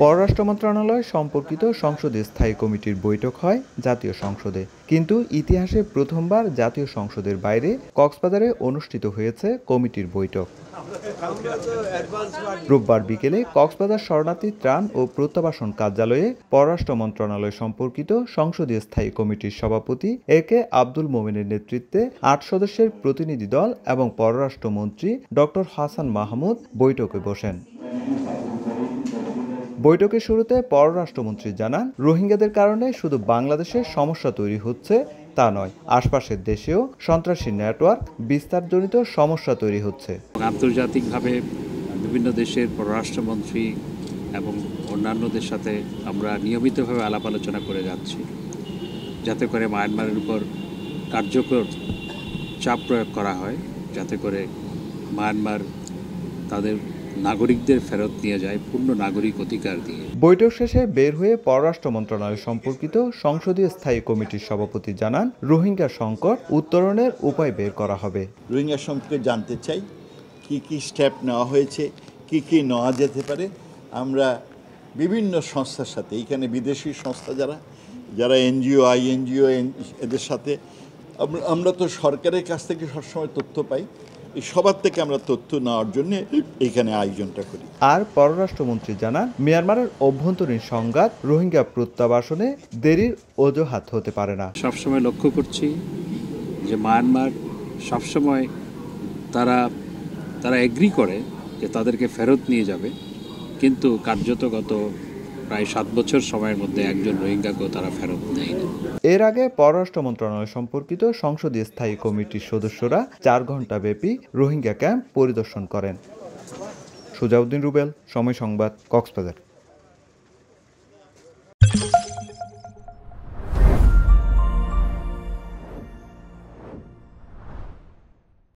পররাষ্ট্র মন্ত্রণালয় সম্পর্কিত সংসদীয় স্থায়ী কমিটির বৈঠক হয় জাতীয় সংসদে, কিন্তু ইতিহাসে প্রথমবার জাতীয় সংসদের বাইরে কক্সবাজারে অনুষ্ঠিত হয়েছে কমিটির বৈঠক। রোববার বিকেলে কক্সবাজার শরণার্থী ত্রাণ ও প্রত্যাবাসন কার্যালয়ে পররাষ্ট্র মন্ত্রণালয় সম্পর্কিত সংসদীয় স্থায়ী কমিটির সভাপতি একে আব্দুল মোমেনের নেতৃত্বে ৮ সদস্যের প্রতিনিধি দল এবং পররাষ্ট্রমন্ত্রী ডক্টর হাসান মাহমুদ বৈঠকে বসেন। বৈঠকের শুরুতে পররাষ্ট্রমন্ত্রী জানান, রোহিঙ্গাদের কারণে শুধু বাংলাদেশে সমস্যা তৈরি হচ্ছে তা নয়, আশপাশের দেশেও সন্ত্রাসী নেটওয়ার্ক বিস্তারজনিত সমস্যা তৈরি হচ্ছে। আন্তর্জাতিকভাবে বিভিন্ন দেশের পররাষ্ট্রমন্ত্রী এবং অন্যান্যদের সাথে আমরা নিয়মিতভাবে আলাপ আলোচনা করে যাচ্ছি, যাতে করে মায়ানমারের উপর কার্যকর চাপ প্রয়োগ করা হয়, যাতে করে মায়ানমার তাদের নাগরিকদের ফেরত নিয়ে যায় পূর্ণ নাগরিক অধিকার দিয়ে। বৈঠক শেষে বের হয়ে পররাষ্ট্র মন্ত্রণালয় সম্পর্কিত সংসদীয় স্থায়ী কমিটির সভাপতি জানান, রোহিঙ্গা সংকট উত্তরণের উপায় বের করা হবে। রোহিঙ্গা সম্পর্কে জানতে চাই, কি স্টেপ নেওয়া হয়েছে, কি নেওয়া যেতে পারে। আমরা বিভিন্ন সংস্থার সাথে, এইখানে বিদেশি সংস্থা যারা এনজিও আইএনজিও এদের সাথে আমরা তো সরকারের কাছ থেকে সবসময় তথ্য পাই, এই সবার থেকে আমরা তথ্য নেওয়ার জন্য এখানে আয়োজনটা করি। আর পররাষ্ট্রমন্ত্রী জানান, মিয়ানমারের অভ্যন্তরীণ সংঘাত রোহিঙ্গা প্রত্যাবাসনে দেরির অজুহাত হতে পারে না। সবসময় লক্ষ্য করছি যে মায়ানমার সবসময় তারা এগ্রি করে যে তাদেরকে ফেরত নিয়ে যাবে, কিন্তু কার্যত গত প্রায় 7 বছর সময়ের মধ্যে একজন রোহিঙ্গাকেও তারা ফেরত নেয়নি। এর আগে পররাষ্ট্র মন্ত্রণালয় সম্পর্কিত সংসদীয় স্থায়ী কমিটির সদস্যরা 4 ঘণ্টা ব্যাপী রোহিঙ্গা ক্যাম্প পরিদর্শন করেন। সুজাউদ্দিন রুবেল, সময় সংবাদ, কক্সবাজার।